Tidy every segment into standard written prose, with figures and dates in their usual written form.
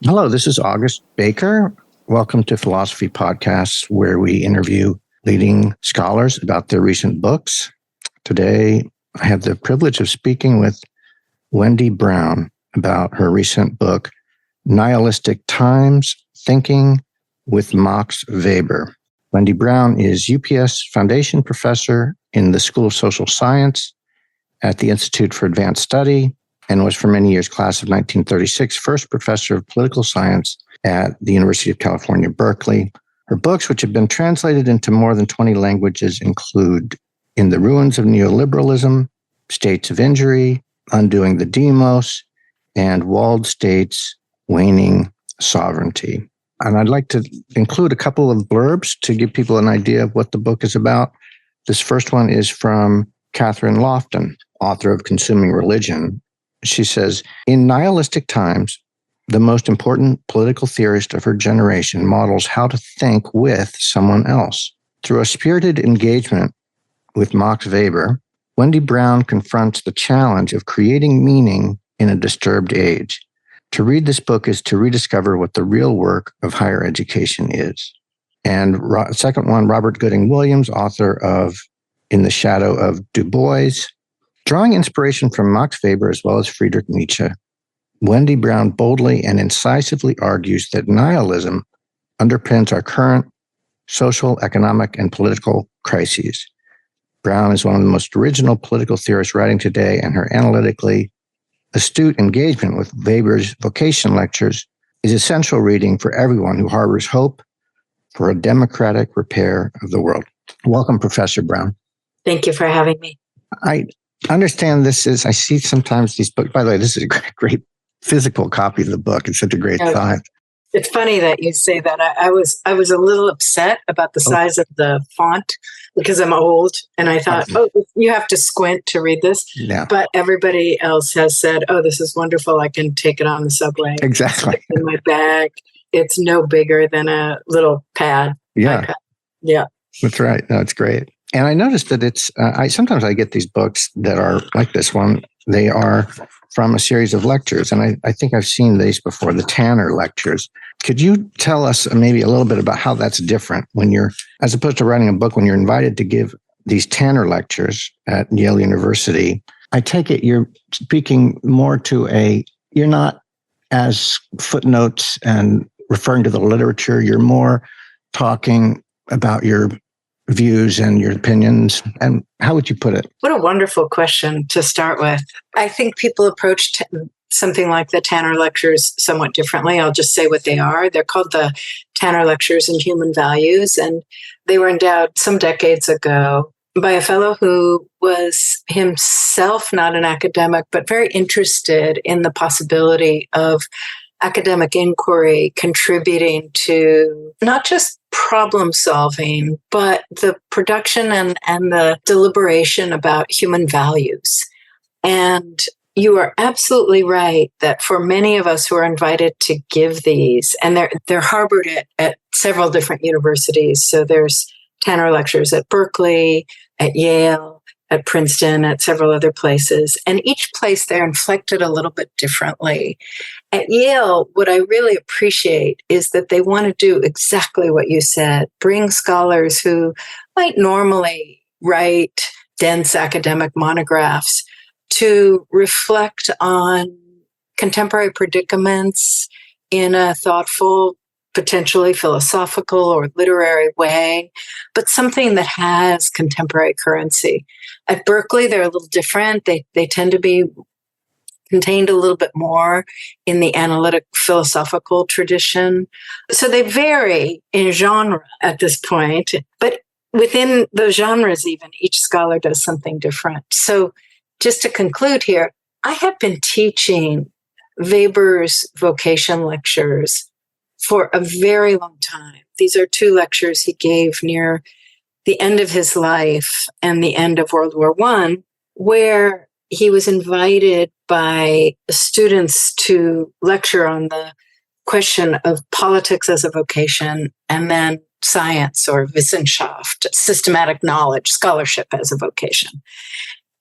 Hello, this is August Baker. Welcome to Philosophy Podcasts, where we interview leading scholars about their recent books. Today, I have the privilege of speaking with Wendy Brown about her recent book, Nihilistic Times, Thinking with Max Weber. Wendy Brown is UPS Foundation Professor in the School of Social Science at the Institute for Advanced Study, and was for many years class of 1936 first professor of political science at the University of California, Berkeley. Her books, which have been translated into more than 20 languages, include In the Ruins of Neoliberalism, States of Injury, Undoing the Demos, and Walled States, Waning Sovereignty. And I'd like to include a couple of blurbs to give people an idea of what the book is about. This first one is from Catherine Lofton, author of Consuming Religion. She says, in nihilistic times, the most important political theorist of her generation models how to think with someone else. Through a spirited engagement with Max Weber, Wendy Brown confronts the challenge of creating meaning in a disturbed age. To read this book is to rediscover what the real work of higher education is. And second one, Robert Gooding Williams, author of In the Shadow of Du Bois. Drawing inspiration from Max Weber as well as Friedrich Nietzsche, Wendy Brown boldly and incisively argues that nihilism underpins our current social, economic, and political crises. Brown is one of the most original political theorists writing today, and her analytically astute engagement with Weber's vocation lectures is essential reading for everyone who harbors hope for a democratic repair of the world. Welcome, Professor Brown. Thank you for having me. I understand I see sometimes these books, by the way, this is a great physical copy of the book. It's such a great size. It's funny that you say that. I was a little upset about the size of the font because I'm old, and I thought, you have to squint to read this. Yeah. But everybody else has said, this is wonderful. I can take it on the subway. Exactly. It's in my bag. It's no bigger than a little pad. Yeah. iPad. Yeah. That's right. No, it's great. And I noticed that it's, sometimes I get these books that are like this one. They are from a series of lectures. And I think I've seen these before, the Tanner lectures. Could you tell us maybe a little bit about how that's different when you're, as opposed to writing a book, when you're invited to give these Tanner lectures at Yale University? I take it you're speaking more to you're not as footnotes and referring to the literature. You're more talking about your views and your opinions. And how would you put it? What a wonderful question to start with. I think people approach something like the Tanner Lectures somewhat differently. I'll just say what they are. They're called the Tanner Lectures in Human Values, and they were endowed some decades ago by a fellow who was himself not an academic, but very interested in the possibility of academic inquiry contributing to not just problem solving, but the production and the deliberation about human values. And you are absolutely right that for many of us who are invited to give these, and they're harbored at several different universities. So there's Tanner Lectures at Berkeley, at Yale, at Princeton, at several other places. And each place they're inflected a little bit differently. At Yale, what I really appreciate is that they want to do exactly what you said, bring scholars who might normally write dense academic monographs to reflect on contemporary predicaments in a thoughtful, potentially philosophical or literary way, but something that has contemporary currency. At Berkeley, they're a little different. They tend to be contained a little bit more in the analytic philosophical tradition. So they vary in genre at this point, but within those genres even, each scholar does something different. So just to conclude here, I have been teaching Weber's vocation lectures for a very long time. These are two lectures he gave near the end of his life and the end of World War I, where he was invited by students to lecture on the question of politics as a vocation and then science or Wissenschaft, systematic knowledge, scholarship as a vocation.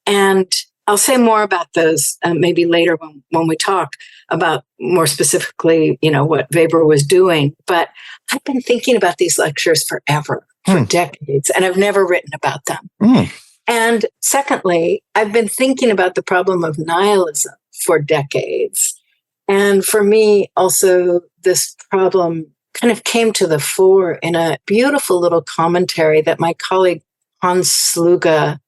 And I'll say more about those maybe later when we talk about more specifically, what Weber was doing. But I've been thinking about these lectures forever, for decades, and I've never written about them. And secondly, I've been thinking about the problem of nihilism for decades. And for me, also, this problem kind of came to the fore in a beautiful little commentary that my colleague Hans Sluga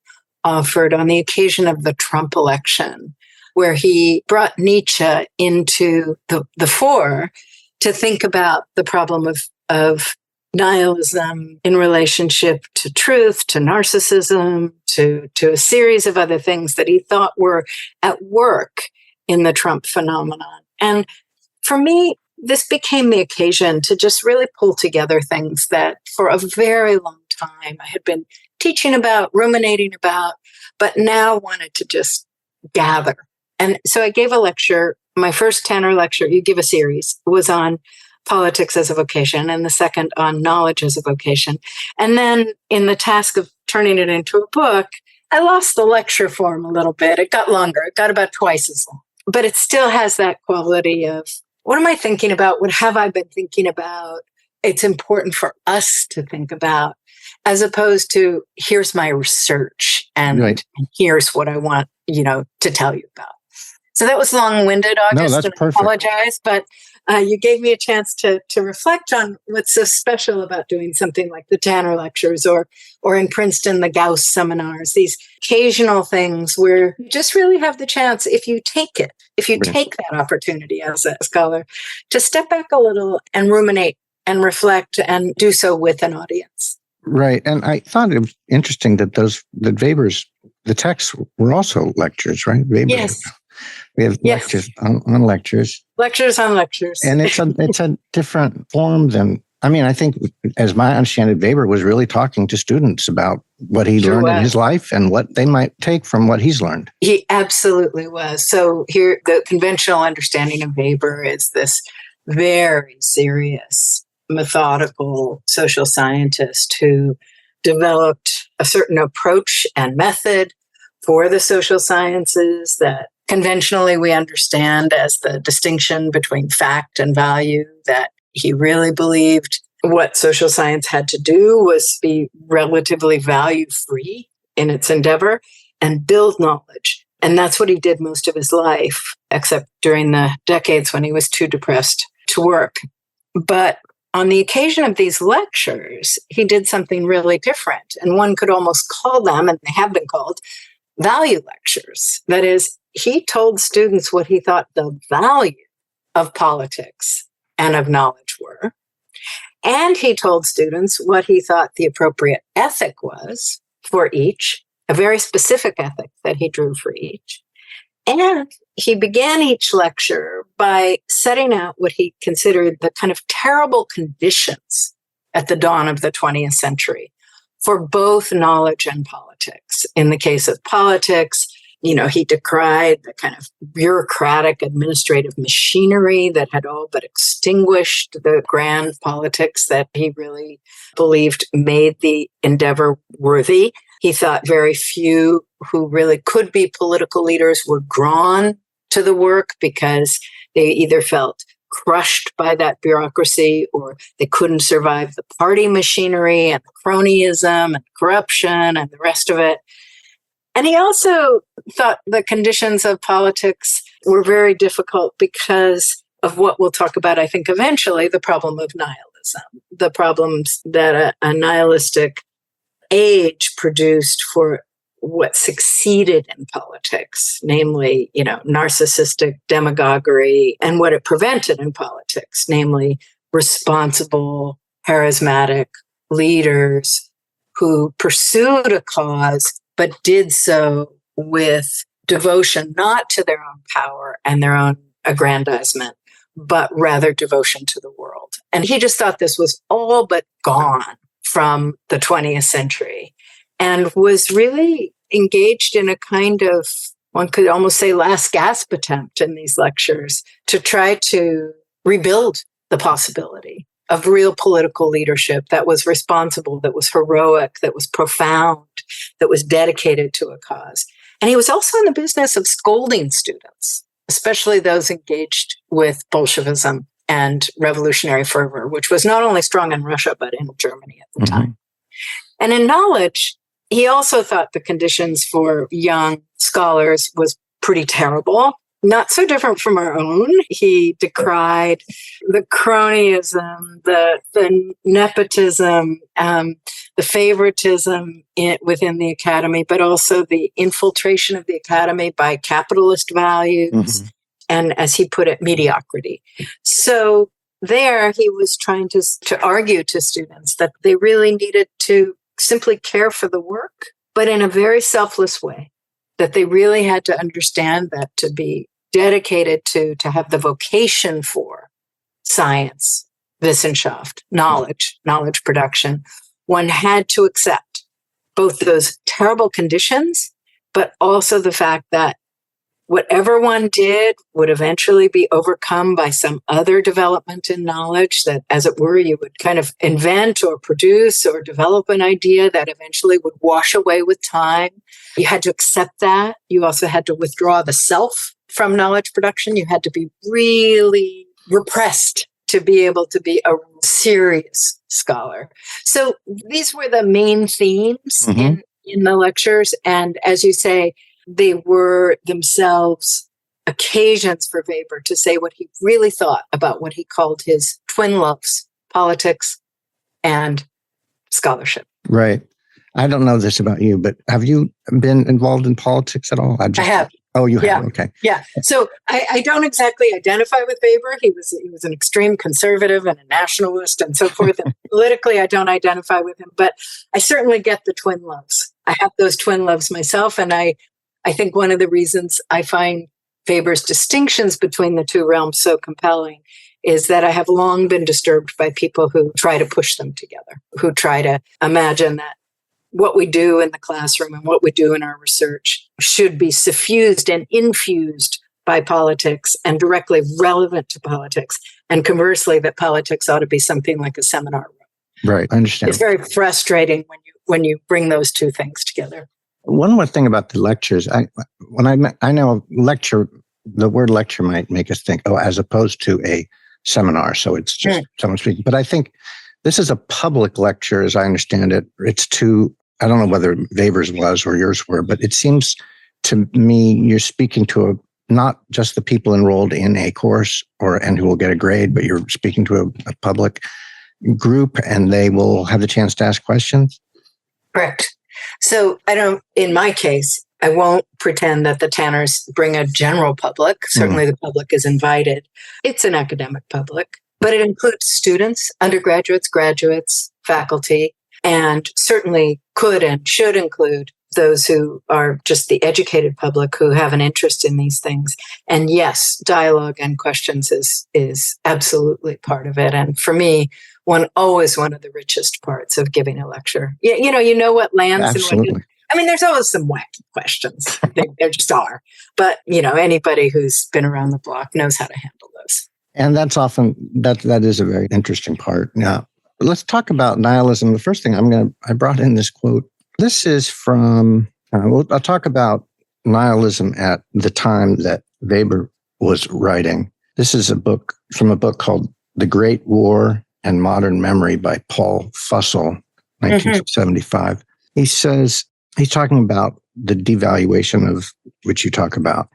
offered on the occasion of the Trump election, where he brought Nietzsche into the fore to think about the problem of nihilism in relationship to truth, to narcissism, to a series of other things that he thought were at work in the Trump phenomenon. And for me, this became the occasion to just really pull together things that for a very long time I had been teaching about, ruminating about, but now wanted to just gather. And so I gave a lecture. My first Tanner lecture, you give a series, was on politics as a vocation, and the second on knowledge as a vocation. And then in the task of turning it into a book, I lost the lecture form a little bit. It got longer. It got about twice as long. But it still has that quality of, what am I thinking about? What have I been thinking about? It's important for us to think about, as opposed to, here's my research and here's what I want, to tell you about. So that was long-winded, August. No, that's perfect. I apologize, but you gave me a chance to reflect on what's so special about doing something like the Tanner lectures or in Princeton, the Gauss seminars, these occasional things where you just really have the chance, if you take it, take that opportunity as a scholar, to step back a little and ruminate and reflect and do so with an audience. Right. And I thought it was interesting that Weber's, the texts were also lectures, right? Weber, yes. We have lectures on lectures. Lectures on lectures. And it's a different form than, I think, as my understanding, Weber was really talking to students about what he learned in his life and what they might take from what he's learned. He absolutely was. So here, the conventional understanding of Weber is this very serious, methodical social scientist who developed a certain approach and method for the social sciences that conventionally we understand as the distinction between fact and value, that he really believed what social science had to do was be relatively value-free in its endeavor and build knowledge. And that's what he did most of his life, except during the decades when he was too depressed to work. But on the occasion of these lectures, he did something really different. And one could almost call them, and they have been called, value lectures. That is, he told students what he thought the value of politics and of knowledge were. And he told students what he thought the appropriate ethic was for each, a very specific ethic that he drew for each. And he began each lecture by setting out what he considered the kind of terrible conditions at the dawn of the 20th century for both knowledge and politics. In the case of politics, he decried the kind of bureaucratic administrative machinery that had all but extinguished the grand politics that he really believed made the endeavor worthy. He thought very few who really could be political leaders were drawn to the work because they either felt crushed by that bureaucracy or they couldn't survive the party machinery and cronyism and corruption and the rest of it. And he also thought the conditions of politics were very difficult because of what we'll talk about, I think, eventually, the problem of nihilism, the problems that a nihilistic age produced for what succeeded in politics, namely, narcissistic demagoguery, and what it prevented in politics, namely responsible, charismatic leaders who pursued a cause but did so with devotion not to their own power and their own aggrandizement, but rather devotion to the world. And he just thought this was all but gone from the 20th century and was really engaged in a kind of, one could almost say, last gasp attempt in these lectures to try to rebuild the possibility of real political leadership that was responsible, that was heroic, that was profound, that was dedicated to a cause. And he was also in the business of scolding students, especially those engaged with Bolshevism and revolutionary fervor, which was not only strong in Russia, but in Germany at the time. And in knowledge, he also thought the conditions for young scholars was pretty terrible. Not so different from our own. He decried the cronyism, the nepotism, the favoritism within the academy, but also the infiltration of the academy by capitalist values, and, as he put it, mediocrity. So there he was trying to argue to students that they really needed to simply care for the work, but in a very selfless way, that they really had to understand that to be dedicated to have the vocation for science, Wissenschaft, knowledge production, one had to accept both those terrible conditions, but also the fact that whatever one did would eventually be overcome by some other development in knowledge, that, as it were, you would kind of invent or produce or develop an idea that eventually would wash away with time. You had to accept that. You also had to withdraw the self from knowledge production. You had to be really repressed to be able to be a serious scholar. So these were the main themes in the lectures. And as you say, they were themselves occasions for Weber to say what he really thought about what he called his twin loves, politics and scholarship. Right. I don't know this about you, but have you been involved in politics at all? I have. Oh, you have? Okay. Yeah. So I don't exactly identify with Weber. He was an extreme conservative and a nationalist and so forth. And politically, I don't identify with him, but I certainly get the twin loves. I have those twin loves myself. And I think one of the reasons I find Weber's distinctions between the two realms so compelling is that I have long been disturbed by people who try to push them together, who try to imagine that what we do in the classroom and what we do in our research should be suffused and infused by politics and directly relevant to politics. And conversely, that politics ought to be something like a seminar room. Right. I understand. It's very frustrating when you bring those two things together. One more thing about the lectures. I know lecture, the word lecture might make us think, oh, as opposed to a seminar. So it's just someone speaking. But I think this is a public lecture, as I understand it. It's I don't know whether Weber's was or yours were, but it seems to me you're speaking to not just the people enrolled in a course and who will get a grade, but you're speaking to a public group, and they will have the chance to ask questions. Correct. So in my case, I won't pretend that the Tanners bring a general public. Certainly the public is invited. It's an academic public, but it includes students, undergraduates, graduates, faculty, and certainly could and should include those who are just the educated public who have an interest in these things. And yes, dialogue and questions is absolutely part of it. And for me, one of the richest parts of giving a lecture. You know what lands Absolutely. and what. I mean, there's always some wacky questions. There just are. But, anybody who's been around the block knows how to handle those. And that's often, that is a very interesting part. Now, let's talk about nihilism. The first thing I brought in this quote. This is from, I'll talk about nihilism at the time that Weber was writing. This is from a book called The Great War and Modern Memory by Paul Fussell, 1975. He says, he's talking about the devaluation of which you talk about.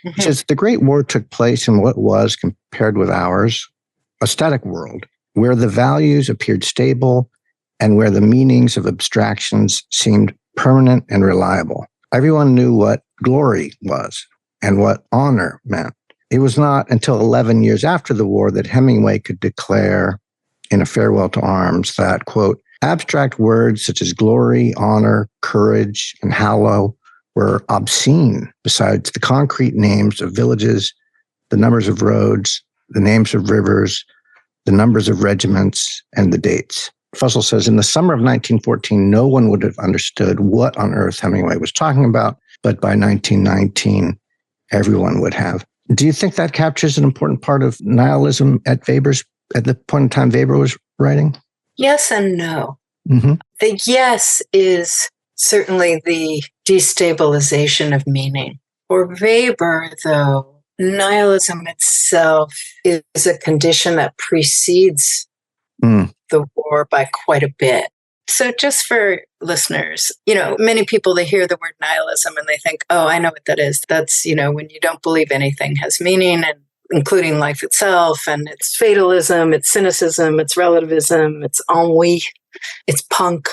He says, the Great War took place in what was, compared with ours, a static world, where the values appeared stable and where the meanings of abstractions seemed permanent and reliable. Everyone knew what glory was and what honor meant. It was not until 11 years after the war that Hemingway could declare in A Farewell to Arms that, quote, abstract words such as glory, honor, courage, and hallow were obscene besides the concrete names of villages, the numbers of roads, the names of rivers, the numbers of regiments, and the dates. Fussell says, in the summer of 1914, no one would have understood what on earth Hemingway was talking about, but by 1919, everyone would have. Do you think that captures an important part of nihilism at the point in time Weber was writing? Yes and no. The yes is certainly the destabilization of meaning. For Weber, though, nihilism itself is a condition that precedes the war by quite a bit. So just for listeners, many people, they hear the word nihilism and they think, oh, I know what that is. That's, when you don't believe anything has meaning, and including life itself, and it's fatalism, it's cynicism, it's relativism, it's ennui, it's punk.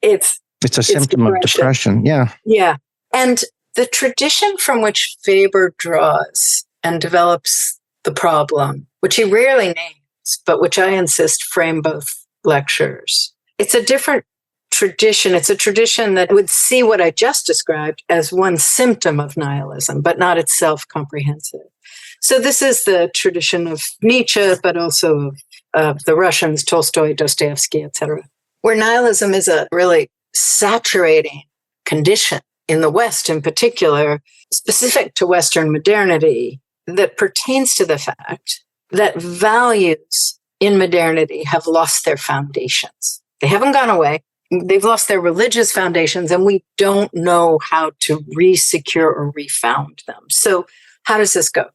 It's a symptom of depression. Yeah. Yeah. And the tradition from which Weber draws and develops the problem, which he rarely names, but which I insist frame both lectures, it's a different tradition. It's a tradition that would see what I just described as one symptom of nihilism, but not itself comprehensive. So this is the tradition of Nietzsche, but also of the Russians, Tolstoy, Dostoevsky, etc., where nihilism is a really saturating condition in the West in particular, specific to Western modernity, that pertains to the fact that values in modernity have lost their foundations. They haven't gone away. They've lost their religious foundations, and we don't know how to re-secure or refound them. So how does this go?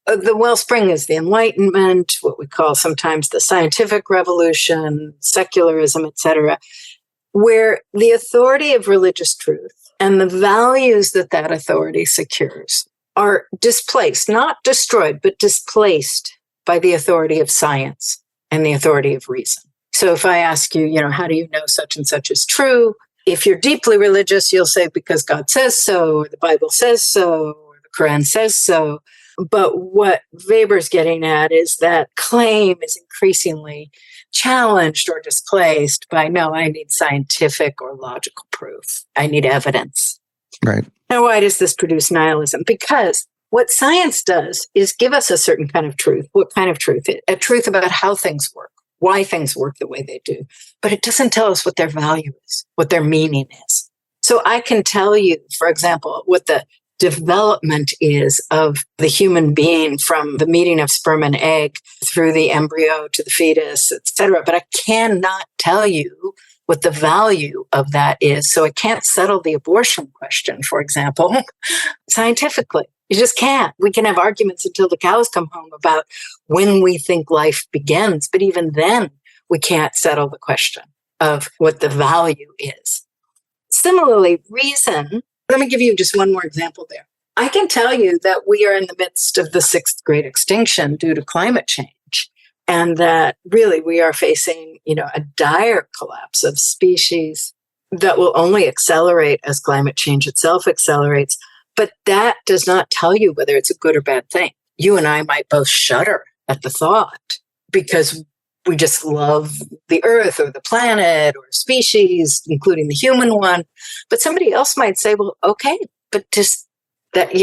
The wellspring is the Enlightenment, what we call sometimes the scientific revolution, secularism, etc., where the authority of religious truth and the values that that authority secures are displaced, not destroyed, but displaced by the authority of science and the authority of reason. So if I ask you, how do you know such and such is true? If you're deeply religious, you'll say because God says so, or the Bible says so, or the Quran says so. But what Weber's getting at is that claim is increasingly challenged or displaced by, no, I need scientific or logical proof. I need evidence. Right. Now, why does this produce nihilism? Because what science does is give us a certain kind of truth. What kind of truth? A truth about how things work, why things work the way they do. But it doesn't tell us what their value is, what their meaning is. So I can tell you, for example, what the development is of the human being from the meeting of sperm and egg through the embryo to the fetus, etc. But I cannot tell you what the value of that is. So it can't settle the abortion question, for example, scientifically. You just can't. We can have arguments until the cows come home about when we think life begins. But even then, we can't settle the question of what the value is. Similarly, reason. Let me give you just one more example there. I can tell you that we are in the midst of the sixth great extinction due to climate change, and that really we are facing, a dire collapse of species that will only accelerate as climate change itself accelerates. But that does not tell you whether it's a good or bad thing. You and I might both shudder at the thought because we just love the earth or the planet or species, including the human one. But somebody else might say, well, okay, but just that,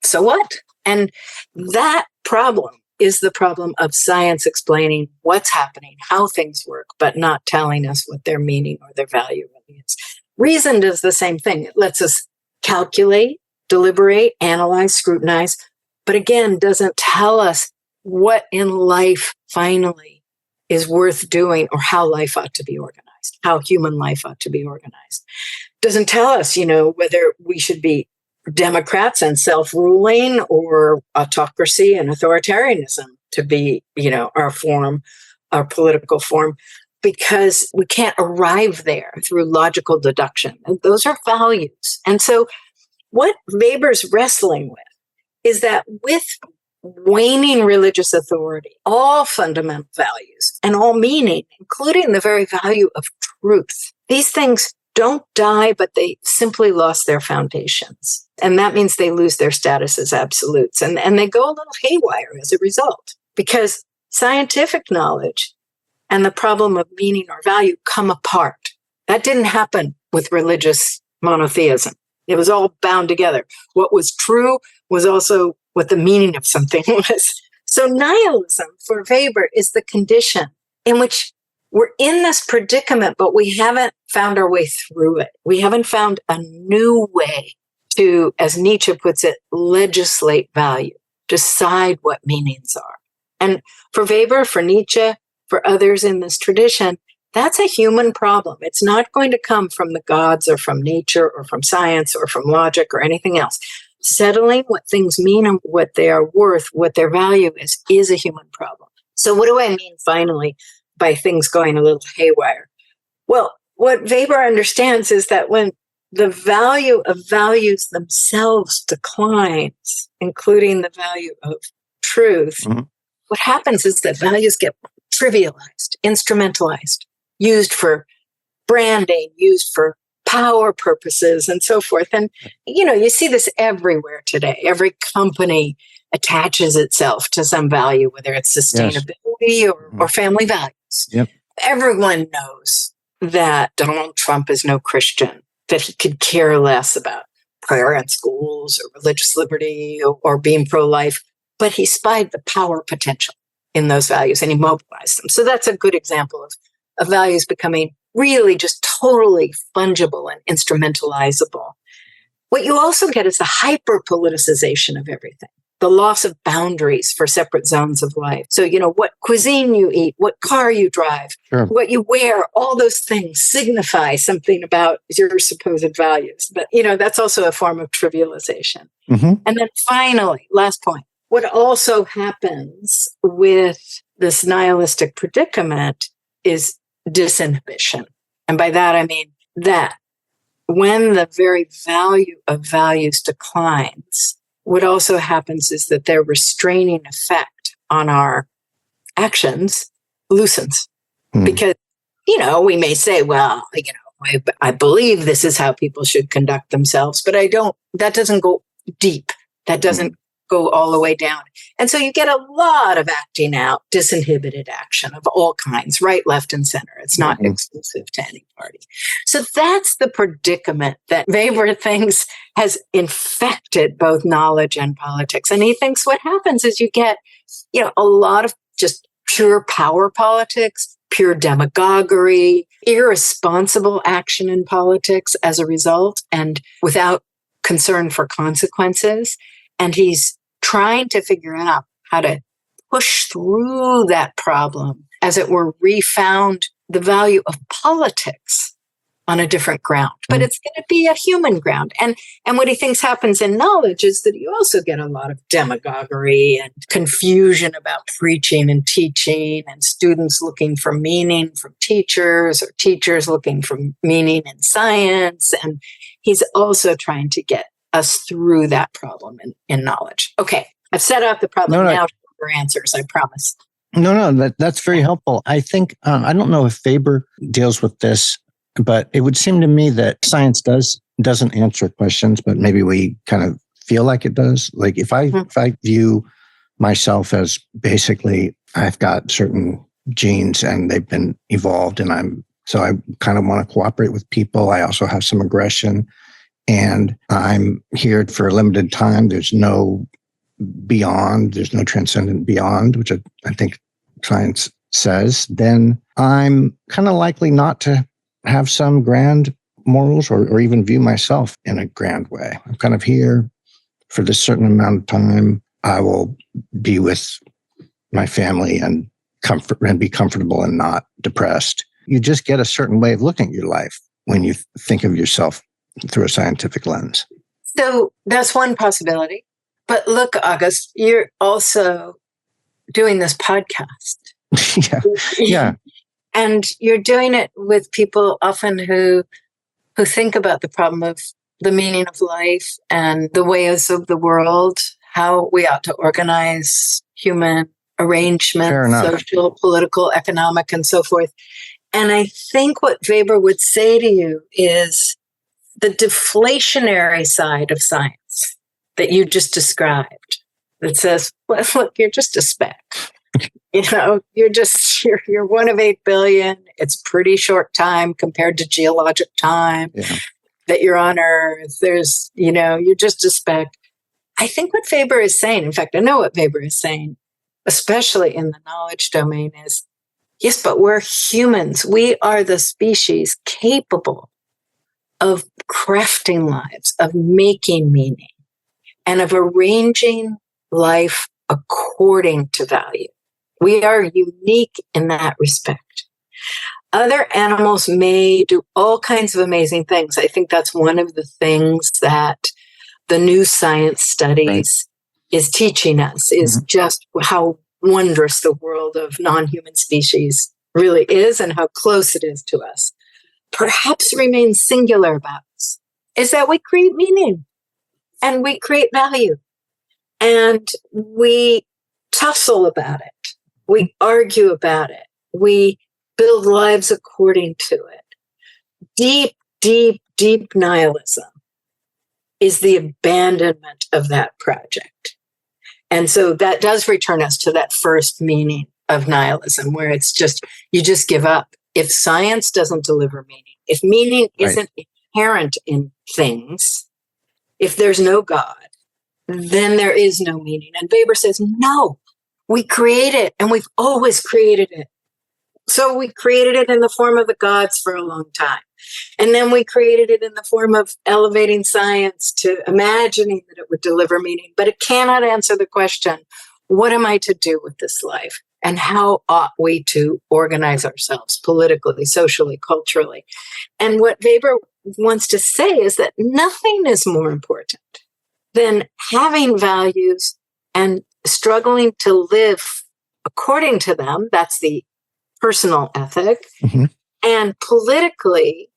so what? And that problem is the problem of science explaining what's happening, how things work, but not telling us what their meaning or their value really is. Reason does the same thing. It lets us calculate, deliberate, analyze, scrutinize, but again, doesn't tell us what in life finally is worth doing or how life ought to be organized, how human life ought to be organized. Doesn't tell us, whether we should be Democrats and self-ruling or autocracy and authoritarianism to be, our form, our political form, because we can't arrive there through logical deduction. And those are values. And so what Weber's wrestling with is that with waning religious authority, all fundamental values and all meaning, including the very value of truth, these things don't die, but they simply lost their foundations. And that means they lose their status as absolutes. And they go a little haywire as a result, because scientific knowledge and the problem of meaning or value come apart. That didn't happen with religious monotheism. It was all bound together. What was true was also what the meaning of something was. So nihilism for Weber is the condition in which we're in this predicament, but we haven't found our way through it. We haven't found a new way to, as Nietzsche puts it, legislate value, decide what meanings are. And for Weber, for Nietzsche, for others in this tradition, That's a human problem. It's not going to come from the gods or from nature or from science or from logic or anything else. Settling what things mean and what they are worth, what their value is a human problem. So what do I mean finally by things going a little haywire? Well, what Weber understands is that when the value of values themselves declines, including the value of truth, what happens is that values get trivialized, instrumentalized, used for branding, used for power purposes, and so forth. And, you see this everywhere today. Every company attaches itself to some value, whether it's sustainability or family values. Yep. Everyone knows that Donald Trump is no Christian, that he could care less about prayer in schools or religious liberty or being pro-life, but he spied the power potential in those values and he mobilized them. So that's a good example of values becoming really just totally fungible and instrumentalizable. What you also get is the hyper-politicization of everything, the loss of boundaries for separate zones of life. So, what cuisine you eat, what car you drive, what you wear, all those things signify something about your supposed values. But, that's also a form of trivialization. And then finally, last point, what also happens with this nihilistic predicament is disinhibition. And by that, I mean that when the very value of values declines, what also happens is that their restraining effect on our actions loosens. Because, we may say, well, I believe this is how people should conduct themselves, but that doesn't go deep. That doesn't go all the way down. And so you get a lot of acting out, disinhibited action of all kinds, right, left, and center. It's not exclusive to any party. So that's the predicament that Weber thinks has infected both knowledge and politics. And he thinks what happens is you get, a lot of just pure power politics, pure demagoguery, irresponsible action in politics as a result, and without concern for consequences. And he's trying to figure out how to push through that problem, as it were, refound the value of politics on a different ground. But it's going to be a human ground. And what he thinks happens in knowledge is that you also get a lot of demagoguery and confusion about preaching and teaching, and students looking for meaning from teachers, or teachers looking for meaning in science. And he's also trying to get us through that problem in knowledge. Okay, I've set out the problem now for answers, I promise. No, that's very helpful. I think, I don't know if Weber deals with this, but it would seem to me that science doesn't answer questions, but maybe we kind of feel like it does. Like if I view myself as basically, I've got certain genes and they've been evolved, and so I kind of want to cooperate with people. I also have some aggression. And I'm here for a limited time. There's no beyond, there's no transcendent beyond, which I think science says. Then I'm kind of likely not to have some grand morals or even view myself in a grand way. I'm kind of here for this certain amount of time. I will be with my family and be comfortable and not depressed. You just get a certain way of looking at your life when you think of yourself through a scientific lens. So that's one possibility. But look, August, you're also doing this podcast. Yeah. And you're doing it with people often who think about the problem of the meaning of life and the ways of the world, how we ought to organize human arrangement, social, political, economic, and so forth. And I think what Weber would say to you is the deflationary side of science that you just described, that says, well, look, you're just a speck. You're 1 of 8 billion. It's pretty short time compared to geologic time that you're on Earth. There's, you're just a speck. I think what Weber is saying, in fact, I know what Weber is saying, especially in the knowledge domain, is, yes, but we're humans. We are the species capable of crafting lives, of making meaning, and of arranging life according to value. We are unique in that respect. Other animals may do all kinds of amazing things. I think that's one of the things that the new science studies is teaching us, is just how wondrous the world of non-human species really is and how close it is to us. Perhaps remains singular about us is that we create meaning and we create value and we tussle about it. We argue about it. We build lives according to it. Deep, deep, deep nihilism is the abandonment of that project. And so that does return us to that first meaning of nihilism, where it's just, you just give up. If science doesn't deliver meaning, if meaning isn't inherent in things, if there's no God, then there is no meaning. And Weber says, no, we create it and we've always created it. So we created it in the form of the gods for a long time. And then we created it in the form of elevating science to imagining that it would deliver meaning. But it cannot answer the question, what am I to do with this life? And how ought we to organize ourselves politically, socially, culturally? And what Weber wants to say is that nothing is more important than having values and struggling to live according to them. That's the personal ethic. And politically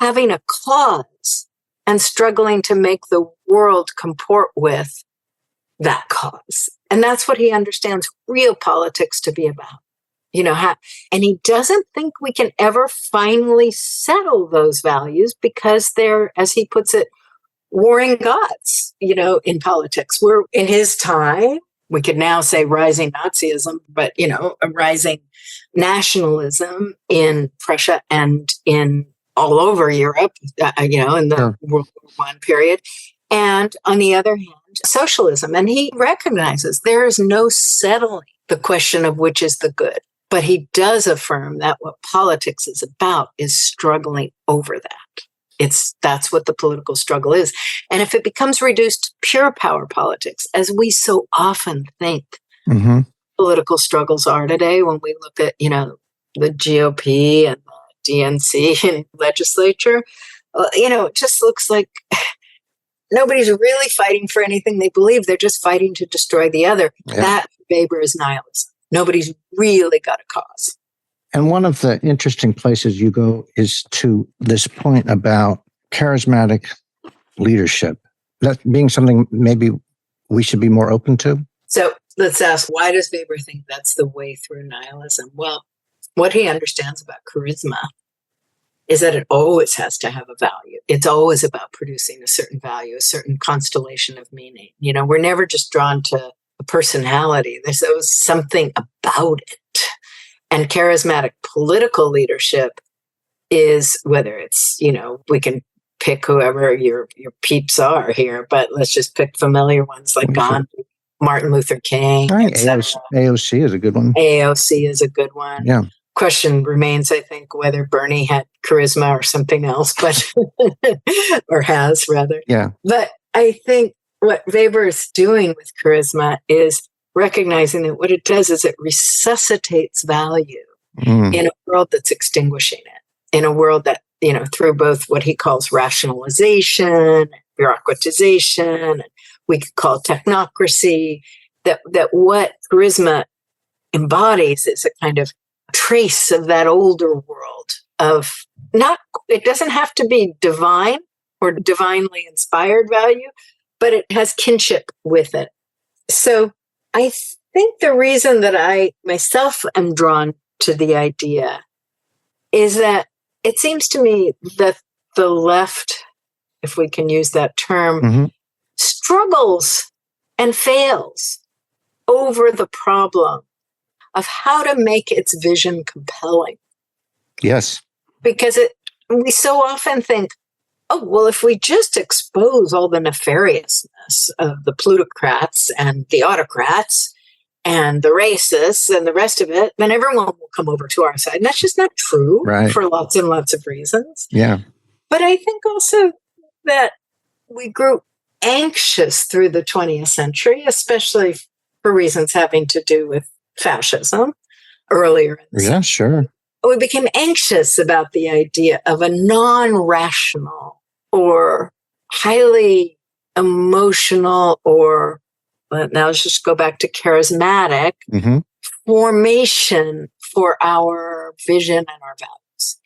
having a cause and struggling to make the world comport with that cause. And that's what he understands real politics to be about. And he doesn't think we can ever finally settle those values because they're, as he puts it, warring gods, in politics. We're in his time, we could now say rising Nazism, but, a rising nationalism in Prussia and in all over Europe, in the World War I period. And on the other hand, socialism. And he recognizes there is no settling the question of which is the good. But he does affirm that what politics is about is struggling over that. That's what the political struggle is. And if it becomes reduced to pure power politics, as we so often think political struggles are today, when we look at, the GOP and the DNC and legislature, it just looks like nobody's really fighting for anything they believe. They're just fighting to destroy the other. Yeah. That, Weber, is nihilism. Nobody's really got a cause. And one of the interesting places you go is to this point about charismatic leadership. That being something maybe we should be more open to? So let's ask, why does Weber think that's the way through nihilism? Well, what he understands about charisma is that it always has to have a value. It's always about producing a certain value, a certain constellation of meaning. We're never just drawn to a personality. There's always something about it. And charismatic political leadership is, whether it's, we can pick whoever your peeps are here, but let's just pick familiar ones like Gandhi, Martin Luther King. I think AOC is a good one. AOC is a good one. Yeah. Question remains, I think, whether Bernie had charisma or something else, but or has rather. Yeah. But I think what Weber is doing with charisma is recognizing that what it does is it resuscitates value in a world that's extinguishing it, in a world that, through both what he calls rationalization, bureaucratization, we could call technocracy, that what charisma embodies is a kind of trace of that older world of it doesn't have to be divine or divinely inspired value, but it has kinship with it. So I think the reason that I myself am drawn to the idea is that it seems to me that the left, if we can use that term, struggles and fails over the problem of how to make its vision compelling. Yes. Because we so often think, oh, well, if we just expose all the nefariousness of the plutocrats and the autocrats and the racists and the rest of it, then everyone will come over to our side. And that's just not true for lots and lots of reasons. Yeah. But I think also that we grew anxious through the 20th century, especially for reasons having to do with fascism earlier in the century. Sure. we became anxious about the idea of a non-rational or highly emotional or, now let's just go back to charismatic formation for our vision and our values.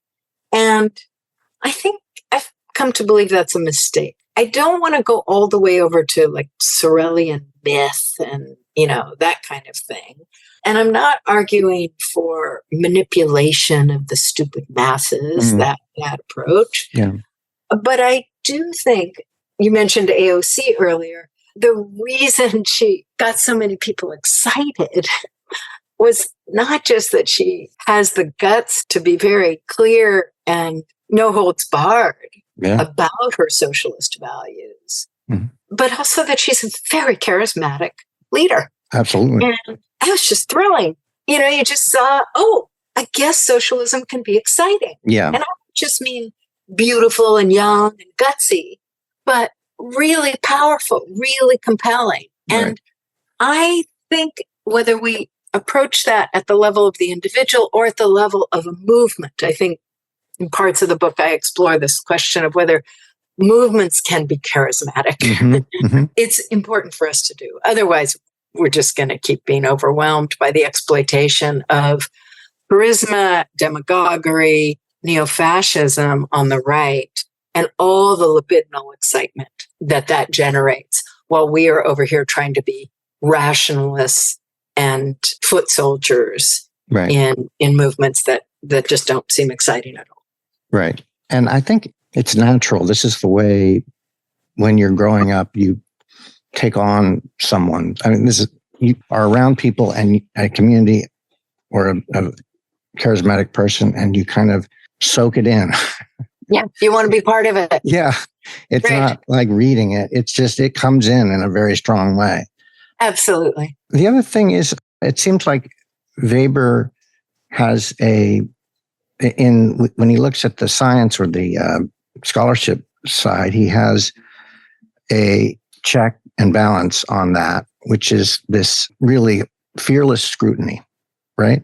And I think I've come to believe that's a mistake. I don't want to go all the way over to like Sorelian myth and, that kind of thing. And I'm not arguing for manipulation of the stupid masses, that approach. Yeah. But I do think, you mentioned AOC earlier, the reason she got so many people excited was not just that she has the guts to be very clear and no holds barred about her socialist values, but also that she's a very charismatic leader. Absolutely. And that was just thrilling. You just saw, I guess socialism can be exciting. Yeah. And I don't just mean beautiful and young and gutsy, but really powerful, really compelling. Right. And I think whether we approach that at the level of the individual or at the level of a movement, I think in parts of the book I explore this question of whether movements can be charismatic. It's important for us to do. Otherwise, we're just going to keep being overwhelmed by the exploitation of charisma, demagoguery, neo-fascism on the right, and all the libidinal excitement that generates while we are over here trying to be rationalists and foot soldiers in movements that just don't seem exciting at all. Right. And I think it's natural. This is the way when you're growing up, you take on someone. I mean, you are around people and a community or a charismatic person, and you kind of soak it in. Yeah. You want to be part of it. Yeah. It's not like reading it. It's just, it comes in a very strong way. Absolutely. The other thing is, it seems like Weber has when he looks at the science or the scholarship side, he has a check and balance on that, which is this really fearless scrutiny, right?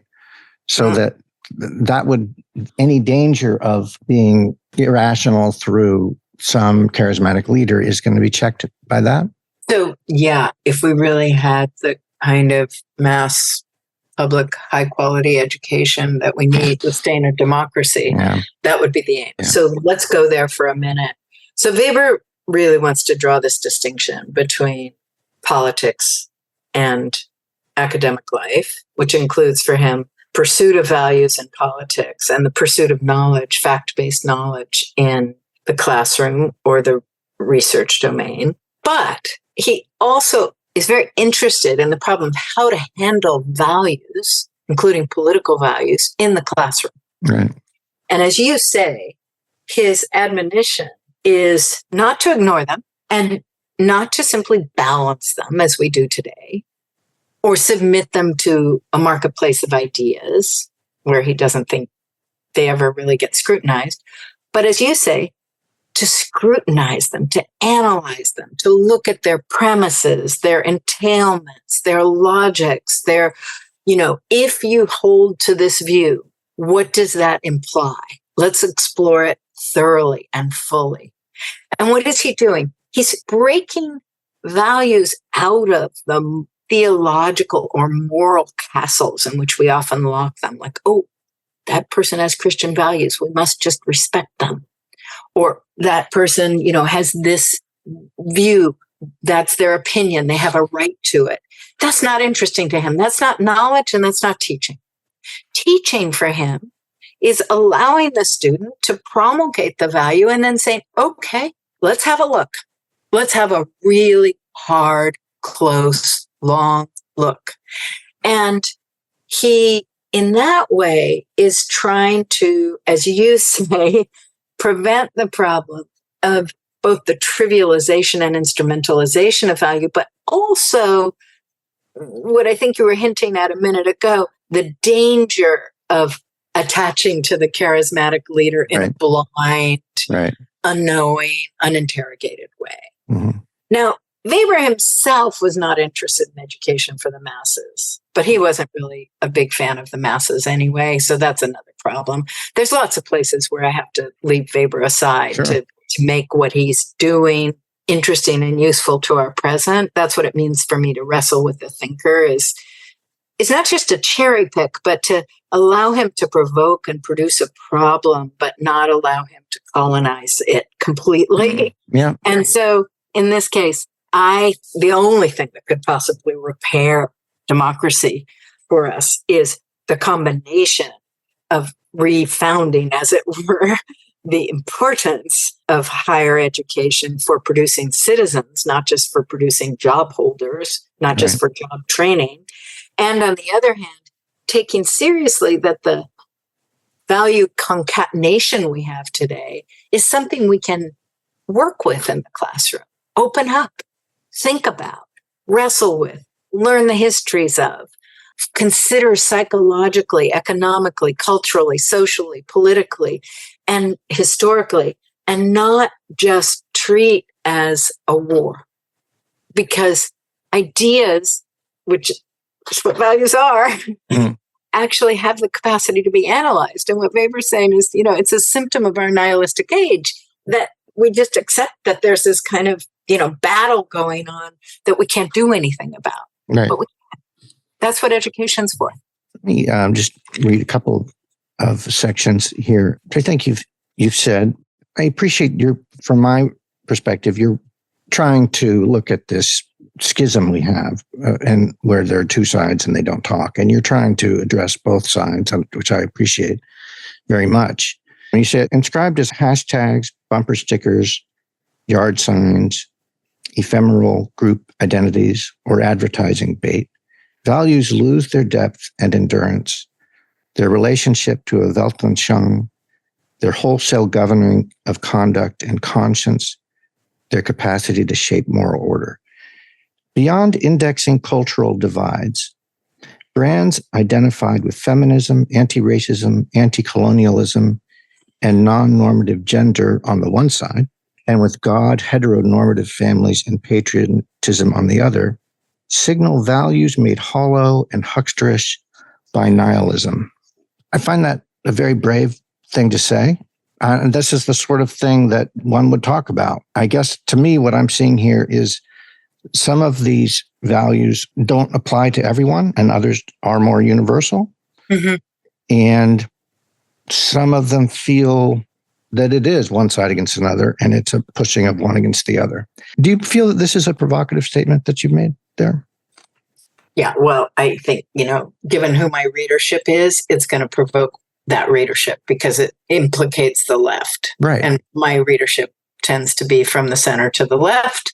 So that would, any danger of being irrational through some charismatic leader is going to be checked by that. So, yeah, if we really had the kind of mass public high quality education that we need to sustain a democracy, that would be the aim. Yeah. So let's go there for a minute. So Weber really wants to draw this distinction between politics and academic life, which includes for him pursuit of values in politics and the pursuit of knowledge, fact-based knowledge in the classroom or the research domain. But he also is very interested in the problem of how to handle values, including political values, in the classroom. Right. And as you say, his admonition is not to ignore them and not to simply balance them as we do today, or submit them to a marketplace of ideas where he doesn't think they ever really get scrutinized. But as you say, to scrutinize them, to analyze them, to look at their premises, their entailments, their logics, their, if you hold to this view, what does that imply? Let's explore it thoroughly and fully. And what is he doing? He's breaking values out of the theological or moral castles in which we often lock them. Like, that person has Christian values, we must just respect them. Or that person, has this view, that's their opinion, they have a right to it. That's not interesting to him. That's not knowledge and that's not teaching. Teaching for him is allowing the student to promulgate the value and then saying, okay, let's have a look. Let's have a really hard, close, long look. And he, in that way, is trying to, as you say, prevent the problem of both the trivialization and instrumentalization of value, but also what I think you were hinting at a minute ago, the danger of attaching to the charismatic leader in a blind, unknowing, uninterrogated way. Mm-hmm. Now, Weber himself was not interested in education for the masses, but he wasn't really a big fan of the masses anyway, so that's another problem. There's lots of places where I have to leave Weber aside Sure. to make what he's doing interesting and useful to our present. That's what it means for me to wrestle with the thinker is not just to cherry pick, but to allow him to provoke and produce a problem, but not allow him to colonize it completely. Yeah. And so in this case, the only thing that could possibly repair democracy for us is the combination of refounding, as it were, the importance of higher education for producing citizens, not just for producing job holders, not just for job training. And on the other hand, taking seriously that the value concatenation we have today is something we can work with in the classroom, open up, think about, wrestle with, learn the histories of, consider psychologically, economically, culturally, socially, politically, and historically, and not just treat as a war. Because ideas, which is what values are, actually have the capacity to be analyzed. And what Weber's saying is, it's a symptom of our nihilistic age that we just accept that there's this kind of, battle going on that we can't do anything about. Right. But that's what education's for. Let me just read a couple of sections here. I think you've said, I appreciate from my perspective, you're trying to look at this schism we have and where there are two sides and they don't talk. And you're trying to address both sides, which I appreciate very much. And you said inscribed as hashtags, bumper stickers, yard signs, ephemeral group identities, or advertising bait, values lose their depth and endurance, their relationship to a Weltanschauung, their wholesale governing of conduct and conscience, their capacity to shape moral order. Beyond indexing cultural divides, brands identified with feminism, anti-racism, anti-colonialism, and non-normative gender on the one side, and with God, heteronormative families, and patriotism on the other, signal values made hollow and hucksterish by nihilism. I find that a very brave thing to say. And this is the sort of thing that one would talk about. I guess to me, what I'm seeing here is some of these values don't apply to everyone and others are more universal. Mm-hmm. And some of them feel that it is one side against another and it's a pushing of one against the other. Do you feel that this is a provocative statement that you've made there? Yeah, well, I think, given who my readership is, it's going to provoke that readership because it implicates the left. Right. And my readership tends to be from the center to the left.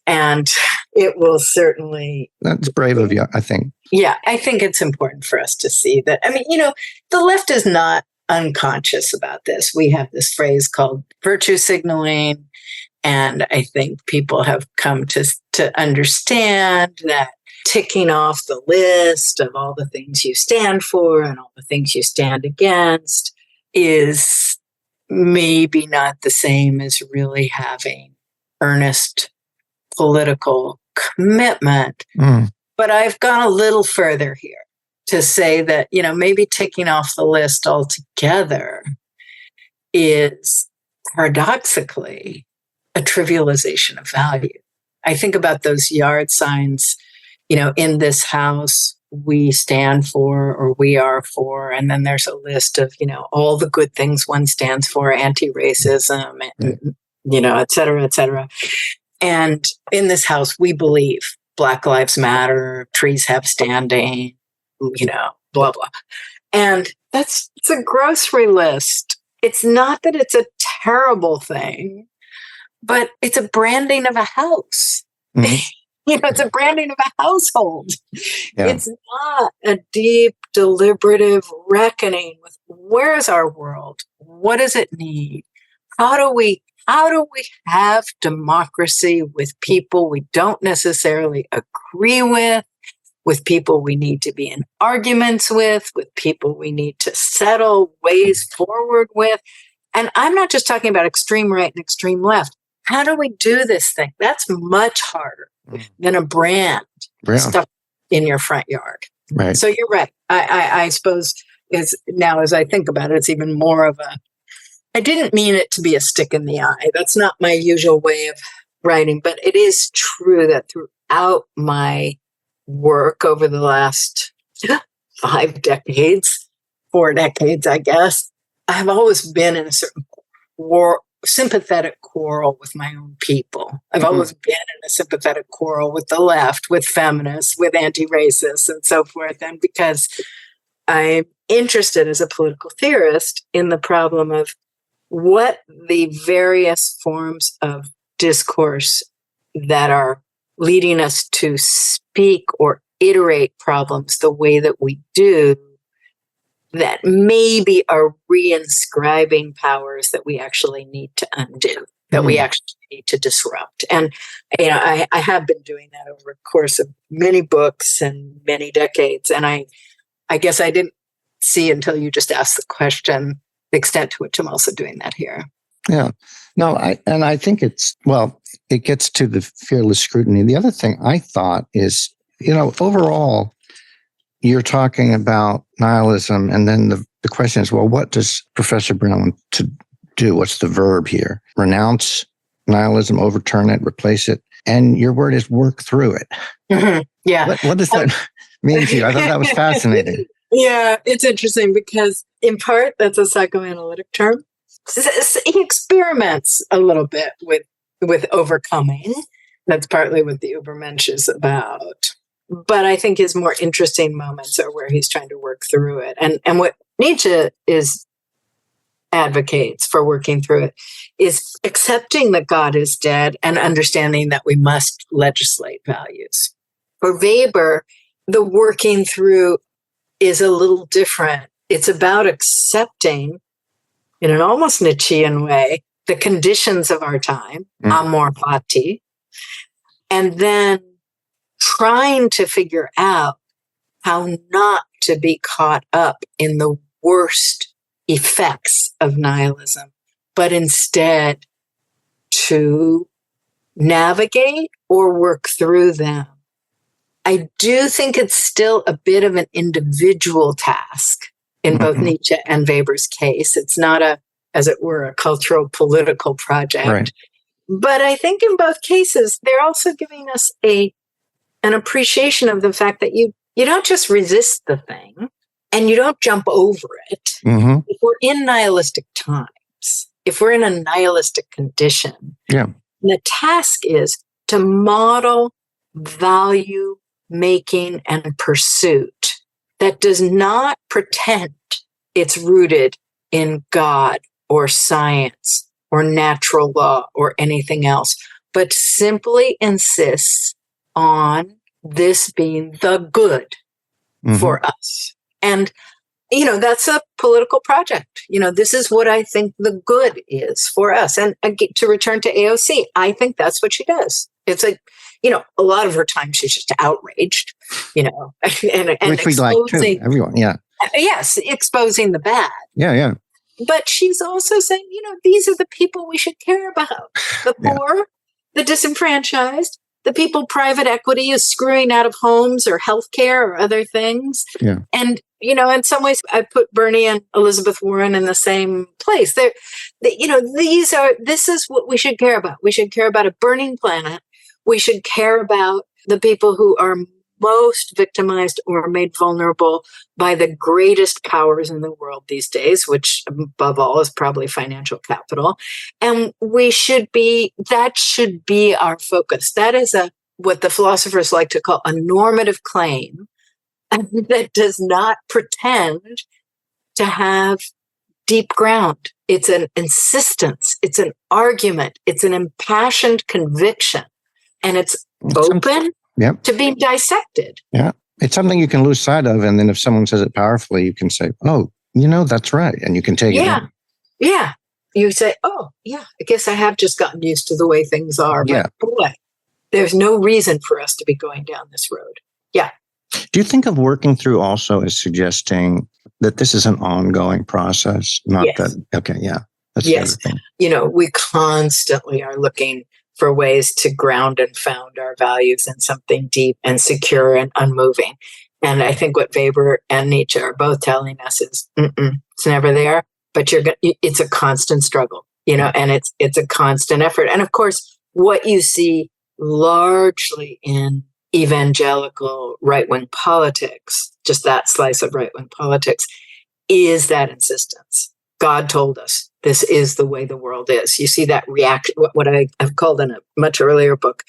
And it will certainly... That's brave of you, I think. Yeah, I think it's important for us to see that. I mean, the left is not unconscious about this. We have this phrase called virtue signaling. And I think people have come to understand that ticking off the list of all the things you stand for and all the things you stand against is maybe not the same as really having earnest political commitment. But I've gone a little further here to say that, maybe ticking off the list altogether is paradoxically a trivialization of value. I think about those yard signs, in this house, we stand for or we are for, and then there's a list of, all the good things one stands for, anti-racism, and, et cetera, et cetera. And in this house, we believe Black Lives Matter, trees have standing, blah, blah. And it's a grocery list. It's not that it's a terrible thing, but it's a branding of a house. Mm-hmm. It's a branding of a household. Yeah. It's not a deep, deliberative reckoning with where is our world? What does it need? How do we have democracy with people we don't necessarily agree with people we need to be in arguments with people we need to settle ways forward with? And I'm not just talking about extreme right and extreme left. How do we do this thing? That's much harder than a brand stuck in your front yard. Right. So you're right. I suppose is now, as I think about it, it's even more of I didn't mean it to be a stick in the eye. That's not my usual way of writing, but it is true that throughout my work over the last 5 decades, 4 decades, I guess, I have always been in a certain sympathetic quarrel with my own people. I've always been in a sympathetic quarrel with the left, with feminists, with anti-racists, and so forth. And because I'm interested as a political theorist in the problem of what the various forms of discourse that are leading us to speak or iterate problems the way that we do, that maybe are reinscribing powers that we actually need to undo, that we actually need to disrupt. And I have been doing that over the course of many books and many decades. And I guess I didn't see until you just asked the question the extent to which I'm also doing that here. Yeah. No, I think it gets to the fearless scrutiny. The other thing I thought is, overall, you're talking about nihilism, and then the question is, well, what does Professor Brown want to do? What's the verb here? Renounce nihilism, overturn it, replace it, and your word is work through it. Mm-hmm. Yeah. What does that mean to you? I thought that was fascinating. Yeah, it's interesting because in part, that's a psychoanalytic term. He experiments a little bit with overcoming. That's partly what the Übermensch is about. But I think his more interesting moments are where he's trying to work through it. And what Nietzsche advocates for working through it is accepting that God is dead and understanding that we must legislate values. For Weber, the working through is a little different. It's about accepting, in an almost Nietzschean way, the conditions of our time, amor fati, and then trying to figure out how not to be caught up in the worst effects of nihilism, but instead to navigate or work through them. I do think it's still a bit of an individual task in both Nietzsche and Weber's case. It's not as it were, a cultural political project. Right. But I think in both cases, they're also giving us an appreciation of the fact that you don't just resist the thing and you don't jump over it. Mm-hmm. If we're in nihilistic times, if we're in a nihilistic condition, the task is to model value making and pursuit that does not pretend it's rooted in God or science or natural law or anything else, but simply insists on this being the good for us. And, that's a political project. This is what I think the good is for us. And to return to AOC, I think that's what she does. It's like, a lot of her time she's just outraged, and which we like too, everyone, yeah. Yes, exposing the bad. Yeah. But she's also saying, these are the people we should care about. The poor, the disenfranchised, the people private equity is screwing out of homes or healthcare or other things. Yeah. And, in some ways, I put Bernie and Elizabeth Warren in the same place. This is what we should care about. We should care about a burning planet. We should care about the people who are most victimized or made vulnerable by the greatest powers in the world these days, which above all is probably financial capital. And that should be our focus. That is what the philosophers like to call a normative claim that does not pretend to have deep ground. It's an insistence. It's an argument. It's an impassioned conviction. And it's open to being dissected. Yeah. It's something you can lose sight of. And then if someone says it powerfully, you can say, oh, that's right. And you can take it in. Yeah. You say, oh, yeah, I guess I have just gotten used to the way things are. But boy, there's no reason for us to be going down this road. Yeah. Do you think of working through also as suggesting that this is an ongoing process? Not that, okay, yeah. That's the other thing. We constantly are looking for ways to ground and found our values in something deep and secure and unmoving. And I think what Weber and Nietzsche are both telling us is, it's never there, but it's a constant struggle, and it's a constant effort. And of course, what you see largely in evangelical right-wing politics, just that slice of right-wing politics, is that insistence. God told us this is the way the world is. You see that reaction, what I've called in a much earlier book,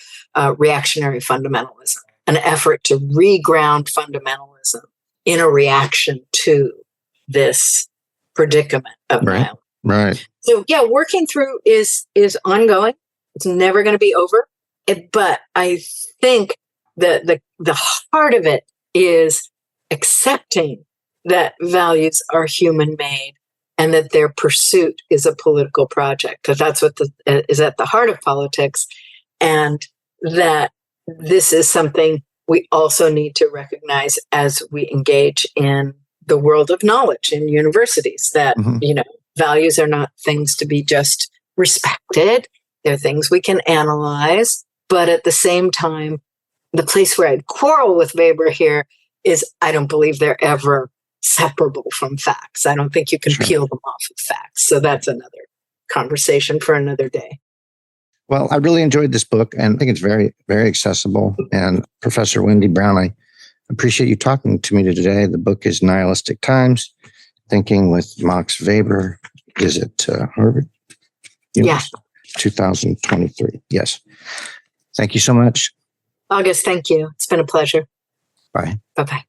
reactionary fundamentalism, an effort to reground fundamentalism in a reaction to this predicament of nihilism. Right. So yeah, working through is ongoing. It's never going to be over. But I think that the heart of it is accepting that values are human made and that their pursuit is a political project. That's what is at the heart of politics, and that this is something we also need to recognize as we engage in the world of knowledge in universities, that, values are not things to be just respected. They're things we can analyze. But at the same time, the place where I'd quarrel with Weber here is I don't believe they're ever separable from facts. I don't think you can peel them off of facts. So that's another conversation for another day. Well, I really enjoyed this book, and I think it's very, very accessible. And Professor Wendy Brown, I appreciate you talking to me today. The book is Nihilistic Times, Thinking with Max Weber. Is it Harvard? Yeah. 2023. Yes. Thank you so much. August, thank you. It's been a pleasure. Bye. Bye-bye.